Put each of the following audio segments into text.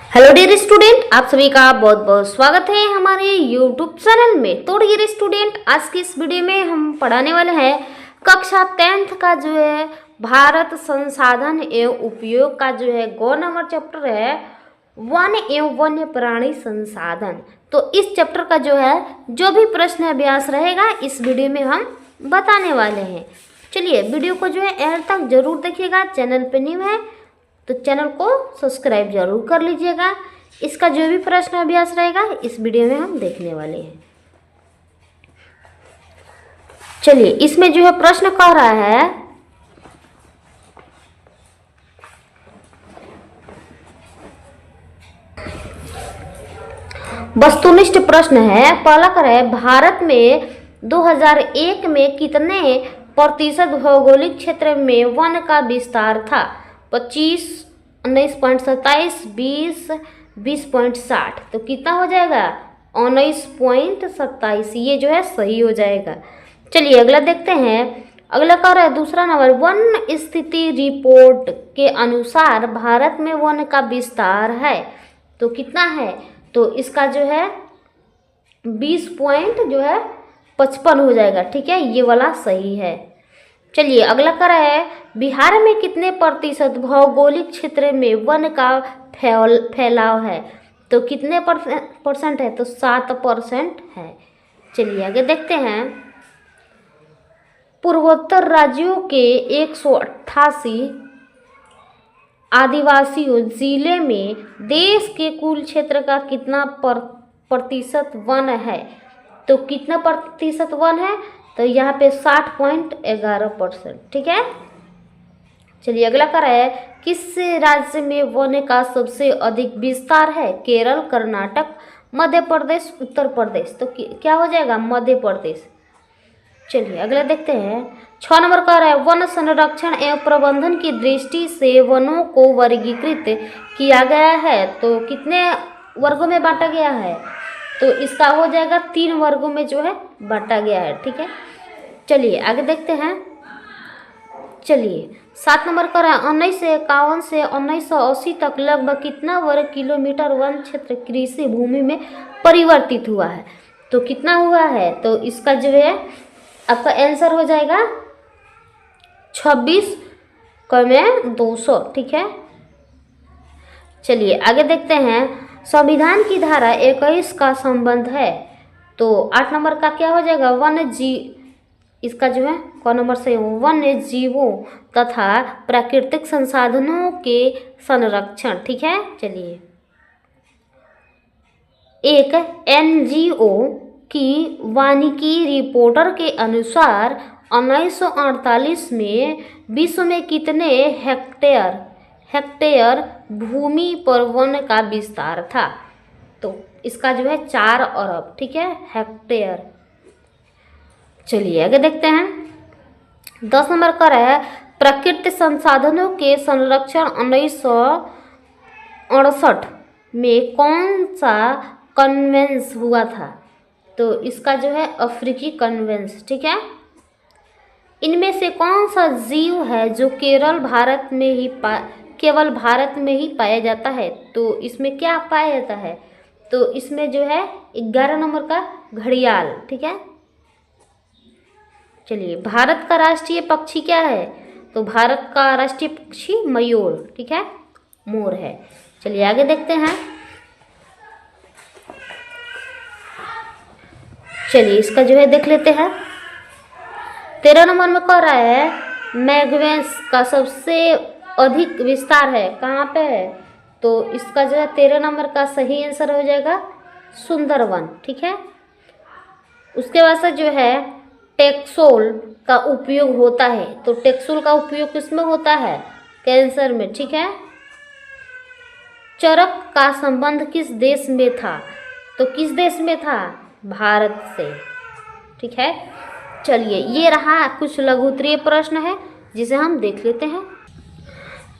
Hello dear student, आप सभी का बहुत बहुत स्वागत है हमारे यूट्यूब चैनल में। तो डियर स्टूडेंट, आज की इस वीडियो में हम पढ़ाने वाले हैं कक्षा 10th का जो है भारत संसाधन एवं उपयोग का जो है गौ नंबर चैप्टर है वन एवं वन्य प्राणी संसाधन। तो इस चैप्टर का जो है जो भी प्रश्न अभ्यास रहेगा इस वीडियो में हम बताने वाले हैं। चलिए वीडियो को जो है एंड तक जरूर देखिएगा। चैनल पे न्यू है तो चैनल को सब्सक्राइब जरूर कर लीजिएगा। इसका जो भी प्रश्न अभ्यास रहेगा इस वीडियो में हम देखने वाले हैं। चलिए इसमें जो है प्रश्न कह रहा है वस्तुनिष्ठ प्रश्न है। पहला कर है भारत में 2001 में कितने प्रतिशत भौगोलिक क्षेत्र में वन का विस्तार था? 25, 19.27, 20, 20.60। तो कितना हो जाएगा? 19.27। ये जो है सही हो जाएगा। चलिए अगला देखते हैं। अगला कह रहा है दूसरा नंबर, वन स्थिति रिपोर्ट के अनुसार भारत में वन का विस्तार है तो कितना है? तो इसका जो है 20.55 हो जाएगा। ठीक है, ये वाला सही है। चलिए अगला कर रहा है बिहार में कितने प्रतिशत भौगोलिक क्षेत्र में वन का फैलाव है? तो कितने परसेंट है? तो 7% है। चलिए आगे देखते हैं। पूर्वोत्तर राज्यों के 188 आदिवासियों जिले में देश के कुल क्षेत्र का कितना प्रतिशत वन है? तो कितना प्रतिशत वन है? तो यहाँ पे 60.11%। ठीक है। चलिए अगला कर रहा है किस राज्य में वन का सबसे अधिक विस्तार है? केरल, कर्नाटक, मध्य प्रदेश, उत्तर प्रदेश। तो क्या हो जाएगा? मध्य प्रदेश। चलिए अगला देखते हैं। 6 नंबर कह रहा है वन संरक्षण एवं प्रबंधन की दृष्टि से वनों को वर्गीकृत किया गया है तो कितने वर्गों में बांटा गया है? तो इसका हो जाएगा 3 वर्गों में जो है बांटा गया है। ठीक है। चलिए आगे देखते हैं। चलिए 7 नंबर का है 1951 से 1980 तक लगभग कितना वर्ग किलोमीटर वन क्षेत्र कृषि भूमि में परिवर्तित हुआ है? तो कितना हुआ है? तो इसका जो है आपका आंसर हो जाएगा 26/200। ठीक है। चलिए आगे देखते हैं। संविधान की धारा 21 का संबंध है तो 8 नंबर का क्या हो जाएगा? इसका जो है कौन नंबर से? वन्य जीवों तथा प्राकृतिक संसाधनों के संरक्षण। ठीक है। चलिए एक एनजीओ की वानिकी रिपोर्टर के अनुसार 1948 में विश्व में कितने हेक्टेयर भूमि पर वन का विस्तार था? तो इसका जो है 4 अरब। ठीक है, हेक्टेयर। चलिए आगे देखते हैं। 10 नंबर का है प्राकृतिक संसाधनों के संरक्षण 1968 में कौन सा कन्वेंस हुआ था? तो इसका जो है अफ्रीकी कन्वेंस। ठीक है। इनमें से कौन सा जीव है जो केवल भारत में ही पाया जाता है? तो इसमें क्या पाया जाता है? तो इसमें जो है 11 नंबर का घड़ियाल। ठीक है। चलिए भारत का राष्ट्रीय पक्षी क्या है? तो भारत का राष्ट्रीय पक्षी मयूर। ठीक है, मोर है। चलिए आगे देखते हैं। चलिए इसका जो है देख लेते हैं। 13 नंबर में कह रहा है मैग्वेंस का सबसे अधिक विस्तार है कहाँ पे है? तो इसका जो है 13 नंबर का सही आंसर हो जाएगा सुंदरवन। ठीक है। उसके बाद से जो है टेक्सोल का उपयोग होता है तो टेक्सोल का उपयोग किसमें होता है? कैंसर में। ठीक है। चरक का संबंध किस देश में था? तो किस देश में था? भारत से। ठीक है। चलिए ये रहा कुछ लघु उत्तरीय प्रश्न है जिसे हम देख लेते हैं।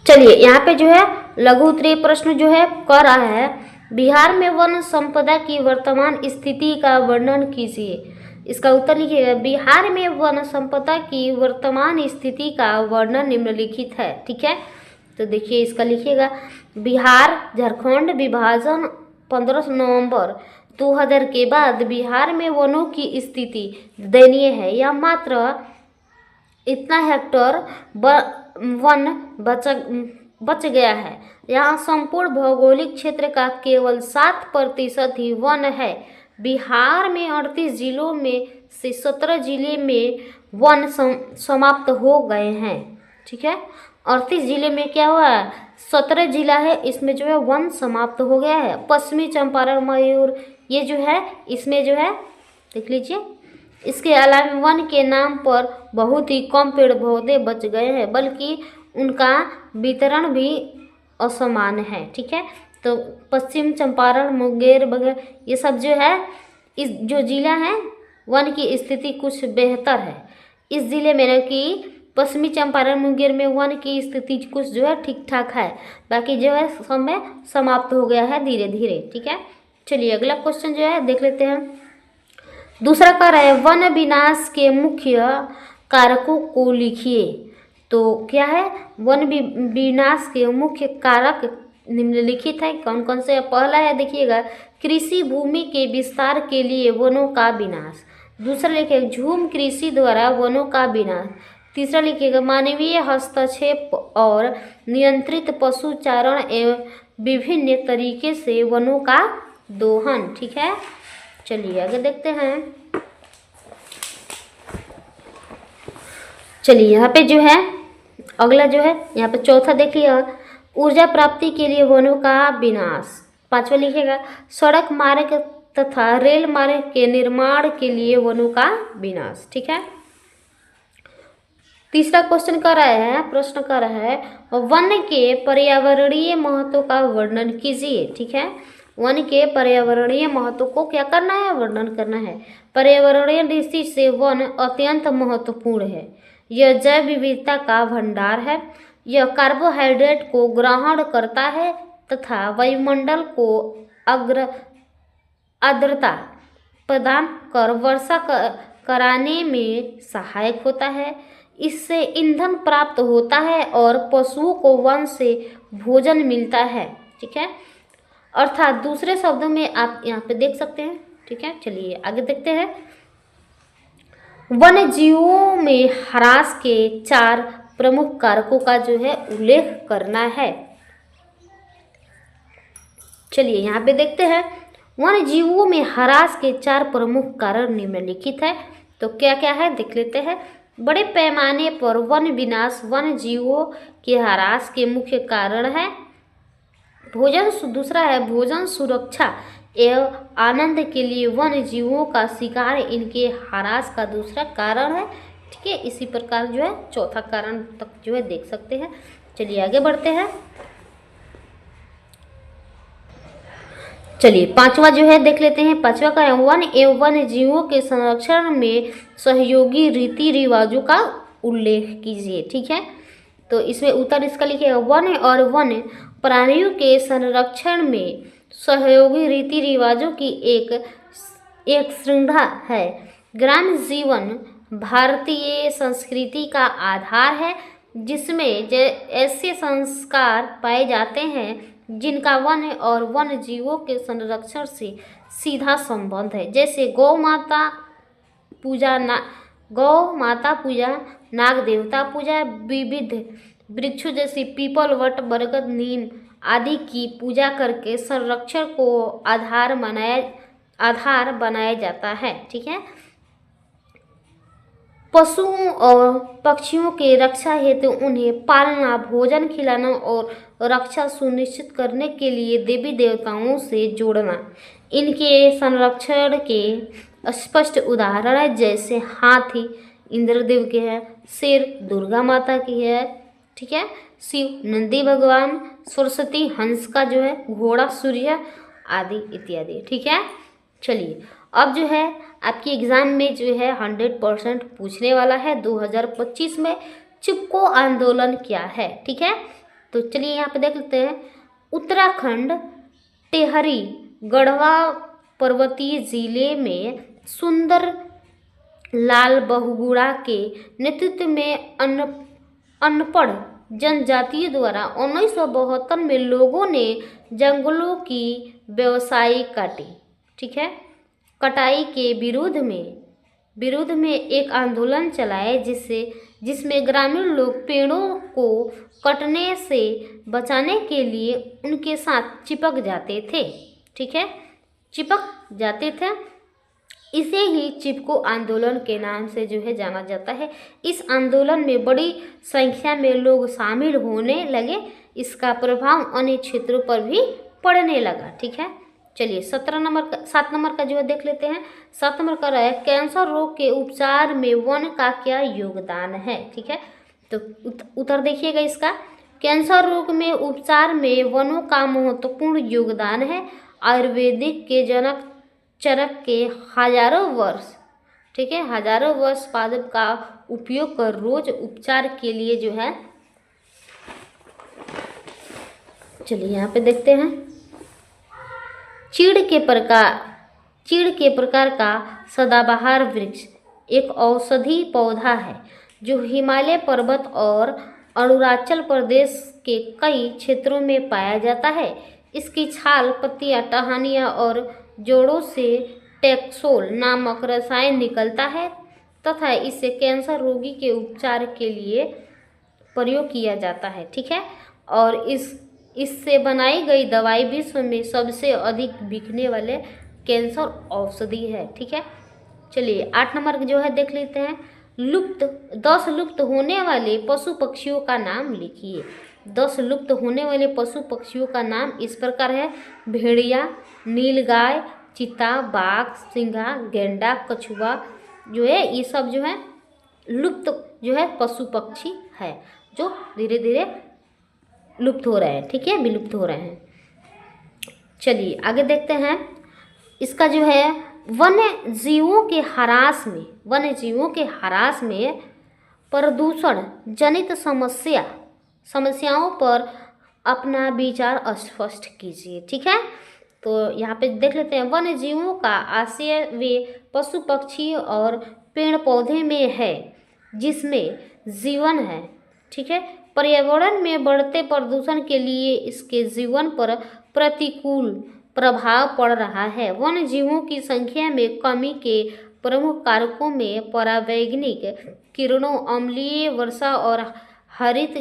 चलिए यहाँ पे जो है लघु उत्तरीय प्रश्न जो है कर रहा है बिहार में वन संपदा की वर्तमान स्थिति का वर्णन कीजिए। इसका उत्तर लिखिएगा बिहार में वन संपदा की वर्तमान स्थिति का वर्णन निम्नलिखित है। ठीक है। तो देखिए इसका लिखिएगा बिहार झारखंड विभाजन 15 नवंबर 2000 के बाद बिहार में वनों की स्थिति दयनीय है। यह मात्र इतना हेक्टर वन बच गया है। यहाँ संपूर्ण भौगोलिक क्षेत्र का केवल 7% ही वन है। बिहार में 38 जिलों में से 17 जिले में वन समाप्त हो गए हैं। ठीक है, 38 जिले में क्या हुआ है, 17 जिला है, इसमें जो है वन समाप्त हो गया है। पश्चिमी चंपारण, मयूर, ये जो है इसमें जो है देख लीजिए। इसके अलावा वन के नाम पर बहुत ही कम पेड़ पौधे बच गए हैं, बल्कि उनका वितरण भी असमान है। ठीक है, तो पश्चिम चंपारण, मुंगेर वगैरह ये सब जो है, इस जो जिला है वन की स्थिति कुछ बेहतर है। इस जिले में न कि पश्चिमी चंपारण, मुंगेर में वन की स्थिति कुछ जो है ठीक ठाक है, बाकी जो है सब में समाप्त हो गया है धीरे धीरे। ठीक है, चलिए अगला क्वेश्चन जो है देख लेते हैं। दूसरा कह रहा है वन विनाश के मुख्य कारकों को लिखिए। तो क्या है, वन विनाश के मुख्य कारक निम्नलिखित है। कौन कौन से? पहला है देखिएगा, कृषि भूमि के विस्तार के लिए वनों का विनाश। दूसरा लिखिएगा, झूम कृषि द्वारा वनों का विनाश। तीसरा लिखिएगा, मानवीय हस्तक्षेप और नियंत्रित पशुचारण एवं विभिन्न तरीके से वनों का दोहन। ठीक है, चलिए आगे देखते हैं। चलिए यहाँ पे जो है अगला जो है यहाँ पे चौथा देखिए, ऊर्जा प्राप्ति के लिए वनों का विनाश। पांचवा लिखिएगा, सड़क मार्ग तथा रेल मार्ग के निर्माण के लिए वनों का विनाश। ठीक है, तीसरा क्वेश्चन कर रहा है, प्रश्न कर रहा है, वन के पर्यावरणीय महत्व का वर्णन कीजिए। ठीक है, वन के पर्यावरणीय महत्व को क्या करना है, वर्णन करना है। पर्यावरणीय दृष्टि से वन अत्यंत महत्वपूर्ण है। यह जैव विविधता का भंडार है। यह कार्बोहाइड्रेट को ग्रहण करता है तथा वायुमंडल को आर्द्रता प्रदान कर वर्षा कराने में सहायक होता है। इससे ईंधन प्राप्त होता है और पशुओं को वन से भोजन मिलता है। ठीक है, अर्थात दूसरे शब्दों में आप यहाँ पे देख सकते हैं। ठीक है, चलिए आगे देखते हैं। वन्य जीवों में ह्रास के 4 प्रमुख कारकों का जो है उल्लेख करना है। चलिए यहाँ पे देखते हैं, वन्य जीवों में ह्रास के 4 प्रमुख कारण निम्नलिखित है। तो क्या क्या है देख लेते हैं। बड़े पैमाने पर वन विनाश वन्य जीवों के ह्रास के मुख्य कारण है। दूसरा है भोजन सुरक्षा एवं आनंद के लिए वन्य जीवों का शिकार इनके ह्रास का दूसरा कारण है। ठीक है, इसी प्रकार जो है चौथा कारण तक जो है देख सकते हैं। चलिए आगे बढ़ते हैं। चलिए पांचवा जो है देख लेते हैं। पांचवा का वन एवं वन्य जीवों के संरक्षण में सहयोगी रीति रिवाजों का उल्लेख कीजिए। ठीक है, तो इसमें उत्तर इसका लिखिएगा, वन और वन्य प्राणियों के संरक्षण में सहयोगी रीति रिवाजों की एक श्रृंखला है। ग्राम्य जीवन भारतीय संस्कृति का आधार है, जिसमें ऐसे संस्कार पाए जाते हैं जिनका वन और वन्य जीवों के संरक्षण से सीधा संबंध है। जैसे गौ माता पूजा, नाग देवता पूजा, विविध वृक्षों जैसे पीपल, वट, बरगद, नीम आदि की पूजा करके संरक्षण को आधार बनाया जाता है। ठीक है, पशुओं और पक्षियों के रक्षा हेतु उन्हें पालना, भोजन खिलाना और रक्षा सुनिश्चित करने के लिए देवी देवताओं से जोड़ना इनके संरक्षण के स्पष्ट उदाहरण है। जैसे हाथी इंद्रदेव के है, शेर दुर्गा माता की है। ठीक है, शिव नंदी भगवान, सरस्वती हंस का जो है, घोड़ा सूर्य आदि इत्यादि। ठीक है, चलिए अब जो है आपकी एग्जाम में जो है 100% पूछने वाला है 2025 में, चिपको आंदोलन क्या है। ठीक है, तो चलिए यहाँ पे देख लेते हैं। उत्तराखंड टेहरी गढ़वा पर्वतीय जिले में सुंदर लाल बहुगुणा के नेतृत्व में अनपढ़ जनजातियों द्वारा 1972 में लोगों ने जंगलों की व्यावसायिक काटी, ठीक है, कटाई के विरोध में एक आंदोलन चलाए जिसमें ग्रामीण लोग पेड़ों को कटने से बचाने के लिए उनके साथ चिपक जाते थे, ठीक है, चिपक जाते थे। इसे ही चिपको आंदोलन के नाम से जो है जाना जाता है। इस आंदोलन में बड़ी संख्या में लोग शामिल होने लगे। इसका प्रभाव अन्य क्षेत्रों पर भी पड़ने लगा, ठीक है। चलिए 7 नंबर का जो है देख लेते हैं। 7 नंबर का है कैंसर रोग के उपचार में वन का क्या योगदान है, ठीक है। तो उत्तर देखिएगा इसका, कैंसर रोग में उपचार में वनों का महत्वपूर्ण योगदान है। आयुर्वेदिक के जनक चरक के हजारों वर्ष, ठीक है, हजारों वर्ष पादप का उपयोग कर रोज उपचार के लिए जो है, चलिए यहाँ पे देखते हैं, चीड़ के प्रकार का सदाबहार वृक्ष एक औषधि पौधा है जो हिमालय पर्वत और अरुणाचल प्रदेश के कई क्षेत्रों में पाया जाता है। इसकी छाल, पत्तियां, टहनियाँ और जोड़ों से टैक्सोल नामक रसायन निकलता है तथा इसे कैंसर रोगी के उपचार के लिए प्रयोग किया जाता है, ठीक है। और इससे बनाई गई दवाई विश्व में सबसे अधिक बिकने वाले कैंसर औषधि है, ठीक है। चलिए 8 नंबर जो है देख लेते हैं। 10 लुप्त होने वाले पशु पक्षियों का नाम लिखिए। 10 लुप्त होने वाले पशु पक्षियों का नाम इस प्रकार है, भेड़िया, नीलगाय, चीता, बाघ, सिंघा, गेंडा, कछुआ जो है, ये सब जो है लुप्त जो है पशु पक्षी है जो धीरे धीरे लुप्त हो रहे हैं, ठीक है, विलुप्त हो रहे हैं। चलिए आगे देखते हैं। इसका जो है वन्य जीवों के ह्रास में प्रदूषण जनित समस्याओं पर अपना विचार स्पष्ट कीजिए, ठीक है। तो यहाँ पे देख लेते हैं, वन्य जीवों का आशय वे पशु पक्षी और पेड़ पौधे में है जिसमें जीवन है, ठीक है। पर्यावरण में बढ़ते प्रदूषण के लिए इसके जीवन पर प्रतिकूल प्रभाव पड़ रहा है। वन्य जीवों की संख्या में कमी के प्रमुख कारकों में परावैज्ञानिक किरणों, अम्लीय वर्षा और हरित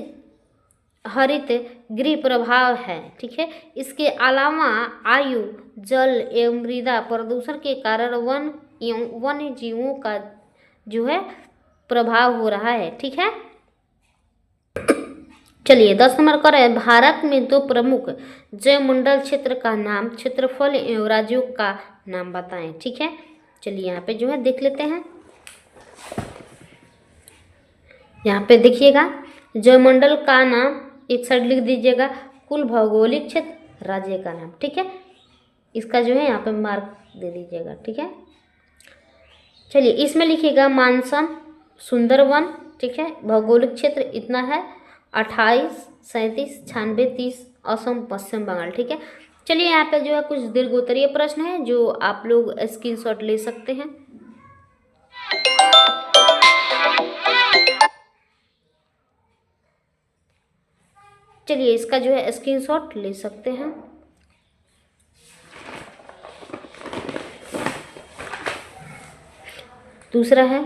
गृह प्रभाव है, ठीक है। इसके अलावा आयु, जल एवं मृदा प्रदूषण के कारण वन्य जीवों का जो है प्रभाव हो रहा है, ठीक है। चलिए 10 नंबर का है, भारत में 2 प्रमुख जैवमंडल क्षेत्र का नाम, क्षेत्रफल एवं राज्यों का नाम बताएं, ठीक है। चलिए यहाँ पे जो है देख लेते हैं। यहाँ पे देखिएगा, जैवमंडल का नाम एक साइड लिख दीजिएगा, कुल भौगोलिक क्षेत्र, राज्य का नाम, ठीक है। इसका जो है यहाँ पे मार्क दे दीजिएगा, ठीक है। चलिए इसमें लिखिएगा मानसम, सुंदरवन, ठीक है, भौगोलिक क्षेत्र इतना है 28, 37, 96, 30 असम, पश्चिम बंगाल, ठीक है। चलिए यहाँ पे जो है कुछ दीर्घोत्तरीय प्रश्न है जो आप लोग स्क्रीनशॉट ले सकते हैं। चलिए इसका जो है स्क्रीनशॉट ले सकते हैं। दूसरा है